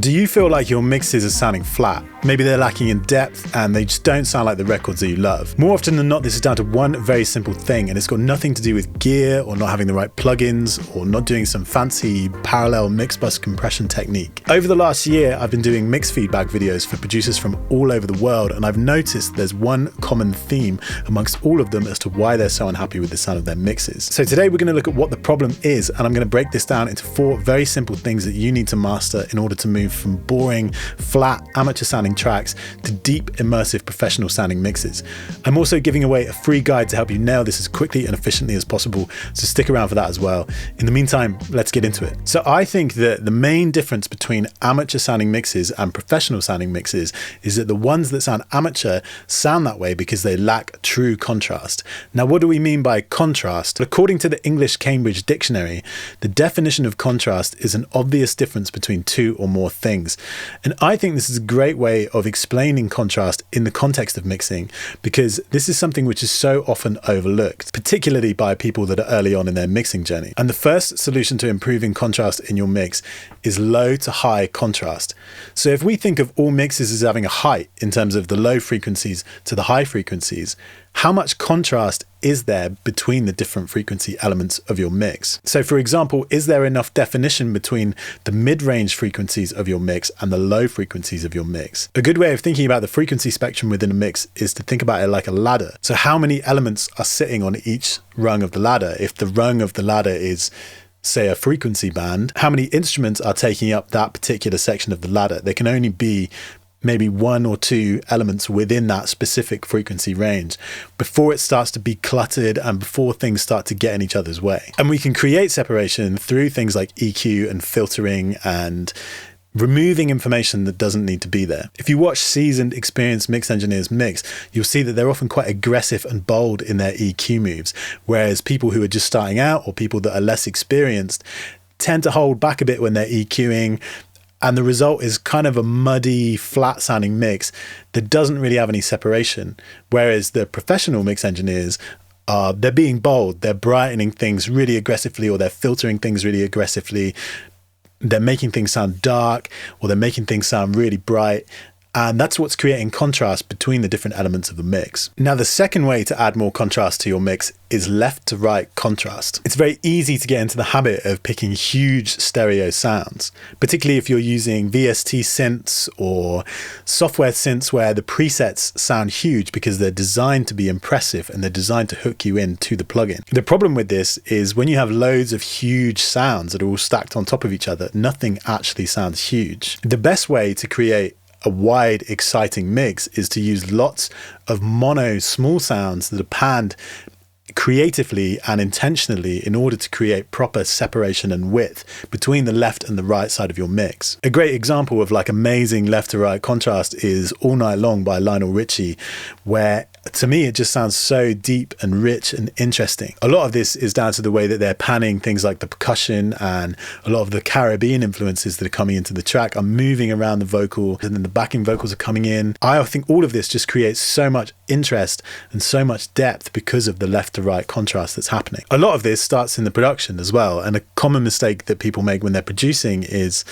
Do you feel like your mixes are sounding flat? Maybe they're lacking in depth and they just don't sound like the records that you love. More often than not, this is down to one very simple thing, and it's got nothing to do with gear or not having the right plugins or not doing some fancy parallel mix bus compression technique. Over the last year, I've been doing mix feedback videos for producers from all over the world, and I've noticed there's one common theme amongst all of them as to why they're so unhappy with the sound of their mixes. So today we're going to look at what the problem is, and I'm going to break this down into 4 very simple things that you need to master in order to move from boring, flat, amateur sounding tracks to deep, immersive, professional sounding mixes. I'm also giving away a free guide to help you nail this as quickly and efficiently as possible, so stick around for that as well. In the meantime, let's get into it. So I think that the main difference between amateur sounding mixes and professional sounding mixes is that the ones that sound amateur sound that way because they lack true contrast. Now, what do we mean by contrast? According to the English Cambridge Dictionary, the definition of contrast is an obvious difference between two or more things. And I think this is a great way of explaining contrast in the context of mixing, because this is something which is so often overlooked, particularly by people that are early on in their mixing journey. And the first solution to improving contrast in your mix is low to high contrast. So if we think of all mixes as having a height in terms of the low frequencies to the high frequencies, how much contrast is there between the different frequency elements of your mix? So for example, is there enough definition between the mid-range frequencies of your mix and the low frequencies of your mix? A good way of thinking about the frequency spectrum within a mix is to think about it like a ladder. So how many elements are sitting on each rung of the ladder? If the rung of the ladder is, say, a frequency band, how many instruments are taking up that particular section of the ladder? There can only be maybe 1 or 2 elements within that specific frequency range before it starts to be cluttered and before things start to get in each other's way. And we can create separation through things like EQ and filtering and removing information that doesn't need to be there. If you watch seasoned, experienced mix engineers mix, you'll see that they're often quite aggressive and bold in their EQ moves, whereas people who are just starting out or people that are less experienced tend to hold back a bit when they're EQing. And the result is kind of a muddy, flat sounding mix that doesn't really have any separation. Whereas the professional mix engineers they're being bold, they're brightening things really aggressively, or they're filtering things really aggressively. They're making things sound dark, or they're making things sound really bright. And that's what's creating contrast between the different elements of the mix. Now, the second way to add more contrast to your mix is left to right contrast. It's very easy to get into the habit of picking huge stereo sounds, particularly if you're using VST synths or software synths where the presets sound huge because they're designed to be impressive and they're designed to hook you into the plugin. The problem with this is when you have loads of huge sounds that are all stacked on top of each other, nothing actually sounds huge. The best way to create a wide, exciting mix is to use lots of mono small sounds that are panned creatively and intentionally in order to create proper separation and width between the left and the right side of your mix. A great example of like amazing left to right contrast is All Night Long by Lionel Richie, where to me it just sounds so deep and rich and interesting. A lot of this is down to the way that they're panning things like the percussion, and a lot of the Caribbean influences that are coming into the track are moving around the vocal, and then the backing vocals are coming in. I think all of this just creates so much interest and so much depth because of the left to right contrast that's happening. A lot of this starts in the production as well, and a common mistake that people make when they're producing is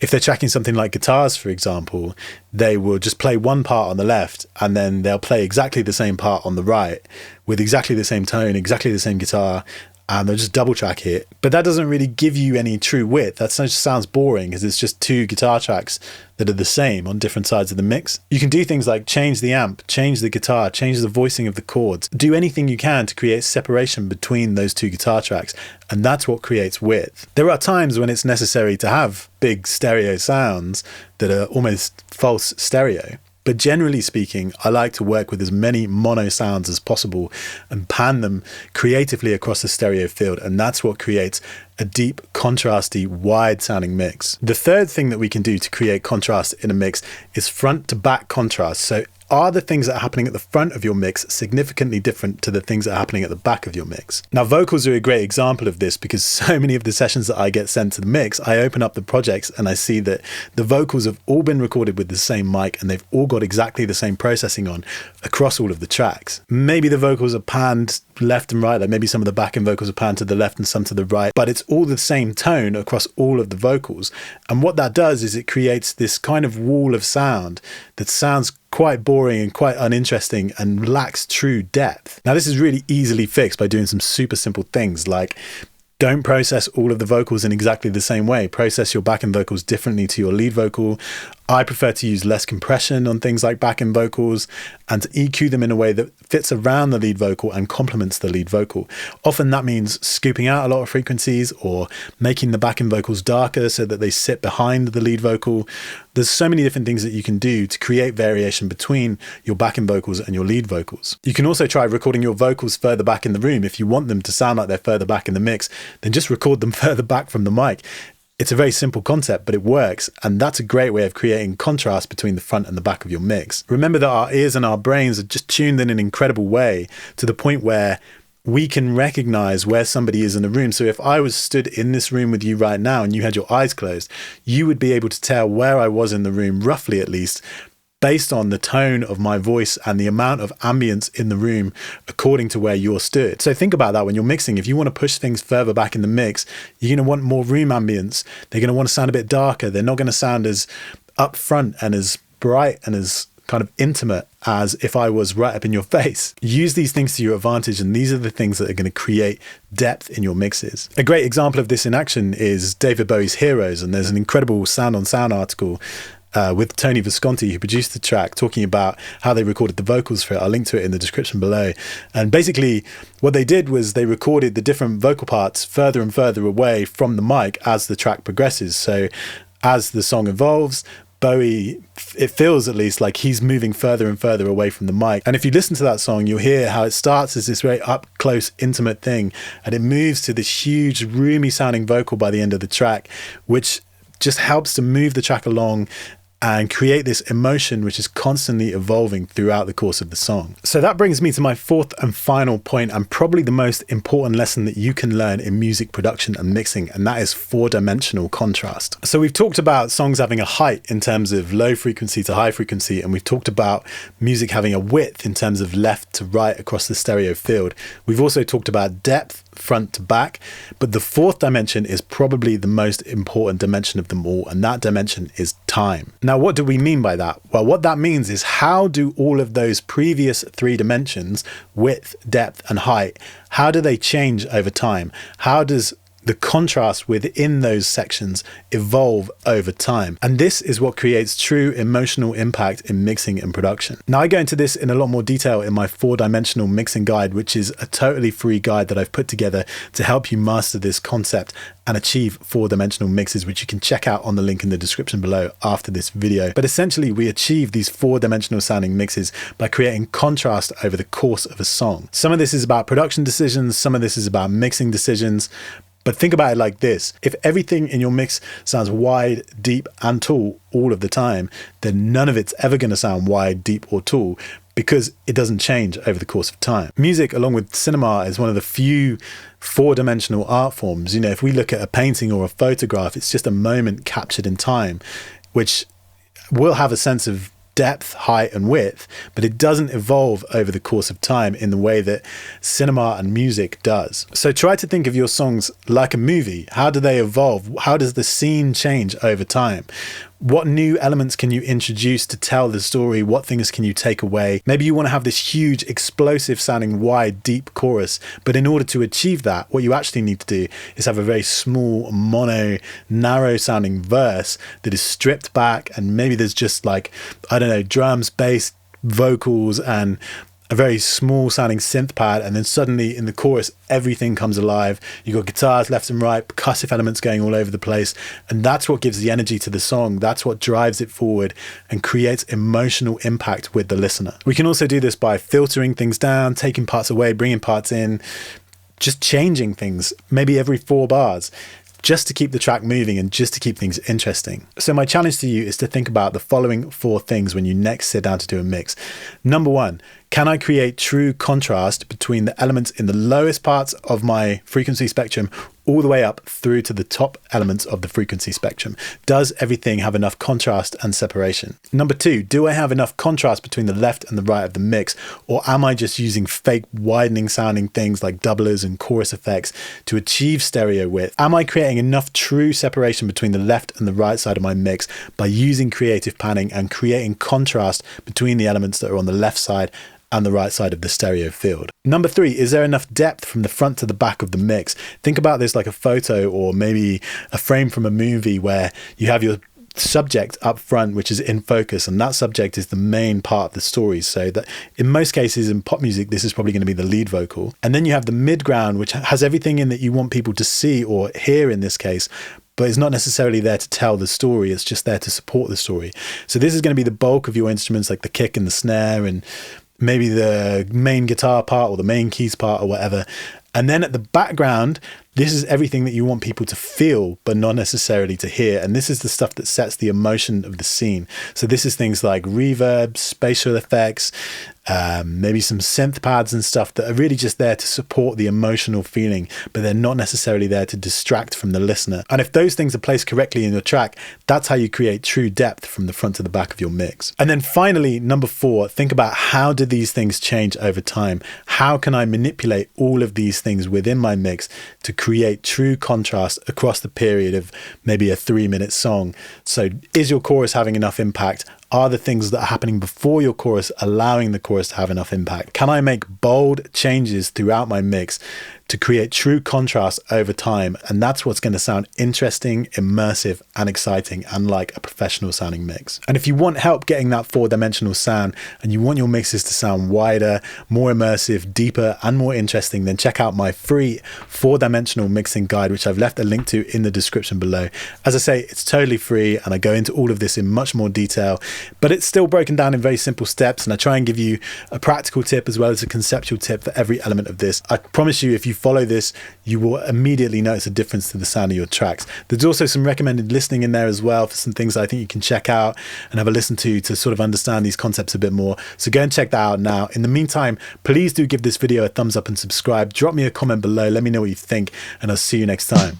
if they're tracking something like guitars, for example, they will just play one part on the left and then they'll play exactly the same part on the right with exactly the same tone, exactly the same guitar, and they'll just double track it. But that doesn't really give you any true width. That just sounds boring because it's just 2 guitar tracks that are the same on different sides of the mix. You can do things like change the amp, change the guitar, change the voicing of the chords, do anything you can to create separation between those 2 guitar tracks, and that's what creates width. There are times when it's necessary to have big stereo sounds that are almost false stereo. But generally speaking, I like to work with as many mono sounds as possible and pan them creatively across the stereo field, and that's what creates a deep, contrasty, wide-sounding mix. The third thing that we can do to create contrast in a mix is front-to-back contrast. So are the things that are happening at the front of your mix significantly different to the things that are happening at the back of your mix? Now, vocals are a great example of this because so many of the sessions that I get sent to the mix, I open up the projects and I see that the vocals have all been recorded with the same mic and they've all got exactly the same processing on across all of the tracks. Maybe the vocals are panned left and right, like maybe some of the backing vocals are panned to the left and some to the right, but it's all the same tone across all of the vocals. And what that does is it creates this kind of wall of sound that sounds quite boring and quite uninteresting and lacks true depth. Now, this is really easily fixed by doing some super simple things like don't process all of the vocals in exactly the same way. Process your backing vocals differently to your lead vocal. I prefer to use less compression on things like backing vocals and to EQ them in a way that fits around the lead vocal and complements the lead vocal. Often that means scooping out a lot of frequencies or making the backing vocals darker so that they sit behind the lead vocal. There's so many different things that you can do to create variation between your backing vocals and your lead vocals. You can also try recording your vocals further back in the room. If you want them to sound like they're further back in the mix, then just record them further back from the mic. It's a very simple concept, but it works, and that's a great way of creating contrast between the front and the back of your mix. Remember that our ears and our brains are just tuned in an incredible way to the point where we can recognize where somebody is in the room. So if I was stood in this room with you right now and you had your eyes closed, you would be able to tell where I was in the room, roughly at least, based on the tone of my voice and the amount of ambience in the room according to where you're stood. So think about that when you're mixing. If you want to push things further back in the mix, you're going to want more room ambience. They're going to want to sound a bit darker. They're not going to sound as upfront and as bright and as kind of intimate as if I was right up in your face. Use these things to your advantage, and these are the things that are going to create depth in your mixes. A great example of this in action is David Bowie's Heroes, and there's an incredible Sound on Sound article with Tony Visconti, who produced the track, talking about how they recorded the vocals for it. I'll link to it in the description below. And basically what they did was they recorded the different vocal parts further and further away from the mic as the track progresses. So as the song evolves, Bowie, it feels at least like he's moving further and further away from the mic. And if you listen to that song, you'll hear how it starts as this very up close, intimate thing, and it moves to this huge, roomy sounding vocal by the end of the track, which just helps to move the track along and create this emotion which is constantly evolving throughout the course of the song. So that brings me to my fourth and final point, and probably the most important lesson that you can learn in music production and mixing, and that is four-dimensional contrast. So we've talked about songs having a height in terms of low frequency to high frequency, and we've talked about music having a width in terms of left to right across the stereo field. We've also talked about depth, front to back, but the fourth dimension is probably the most important dimension of them all, and that dimension is time. Now, what do we mean by that? Well, what that means is how do all of those previous three dimensions, width, depth, and height, how do they change over time? How does the contrast within those sections evolve over time? And this is what creates true emotional impact in mixing and production. Now, I go into this in a lot more detail in my 4-dimensional mixing guide, which is a totally free guide that I've put together to help you master this concept and achieve 4-dimensional mixes, which you can check out on the link in the description below after this video. But essentially, we achieve these 4-dimensional sounding mixes by creating contrast over the course of a song. Some of this is about production decisions, some of this is about mixing decisions. But think about it like this. If everything in your mix sounds wide, deep, and tall all of the time, then none of it's ever going to sound wide, deep, or tall because it doesn't change over the course of time. Music, along with cinema, is one of the few 4-dimensional art forms. You know, if we look at a painting or a photograph, it's just a moment captured in time, which will have a sense of depth, height, and width, but it doesn't evolve over the course of time in the way that cinema and music does. So try to think of your songs like a movie. How do they evolve? How does the scene change over time? What new elements can you introduce to tell the story? What things can you take away? Maybe you want to have this huge, explosive sounding, wide, deep chorus, but in order to achieve that, what you actually need to do is have a very small, mono, narrow sounding verse that is stripped back, and maybe there's just like, I don't know, drums, bass, vocals, and a very small sounding synth pad, and then suddenly in the chorus everything comes alive. You've got guitars left and right, percussive elements going all over the place, and that's what gives the energy to the song. That's what drives it forward and creates emotional impact with the listener. We can also do this by filtering things down, taking parts away, bringing parts in, just changing things, maybe every 4 bars. just to keep the track moving and just to keep things interesting. So my challenge to you is to think about the following 4 things when you next sit down to do a mix. Number 1, can I create true contrast between the elements in the lowest parts of my frequency spectrum all the way up through to the top elements of the frequency spectrum? Does everything have enough contrast and separation? Number 2, do I have enough contrast between the left and the right of the mix, or am I just using fake widening sounding things like doublers and chorus effects to achieve stereo width? Am I creating enough true separation between the left and the right side of my mix by using creative panning and creating contrast between the elements that are on the left side and the right side of the stereo field? Number 3, is there enough depth from the front to the back of the mix? Think about this like a photo or maybe a frame from a movie where you have your subject up front, which is in focus, and that subject is the main part of the story. So that in most cases in pop music, this is probably going to be the lead vocal. And then you have the midground, which has everything in that you want people to see or hear in this case, but it's not necessarily there to tell the story. It's just there to support the story. So this is going to be the bulk of your instruments, like the kick and the snare and maybe the main guitar part or the main keys part or whatever. And then at the background, this is everything that you want people to feel, but not necessarily to hear. And this is the stuff that sets the emotion of the scene. So this is things like reverb, spatial effects, maybe some synth pads and stuff that are really just there to support the emotional feeling, but they're not necessarily there to distract from the listener. And if those things are placed correctly in your track, that's how you create true depth from the front to the back of your mix. And then finally, number 4, think about how do these things change over time? How can I manipulate all of these things within my mix to create true contrast across the period of maybe a 3-minute song? So is your chorus having enough impact? Are the things that are happening before your chorus allowing the chorus to have enough impact? Can I make bold changes throughout my mix to create true contrast over time? And that's what's going to sound interesting, immersive, and exciting, and like a professional sounding mix. And if you want help getting that 4-dimensional sound and you want your mixes to sound wider, more immersive, deeper, and more interesting, then check out my free 4-dimensional mixing guide, which I've left a link to in the description below. As I say, it's totally free and I go into all of this in much more detail, but it's still broken down in very simple steps, and I try and give you a practical tip as well as a conceptual tip for every element of this. I promise you, if you follow this, you will immediately notice a difference to the sound of your tracks. There's also some recommended listening in there as well for some things I think you can check out and have a listen to sort of understand these concepts a bit more. So go and check that out now. In the meantime, please do give this video a thumbs up and subscribe. Drop me a comment below. Let me know what you think, and I'll see you next time.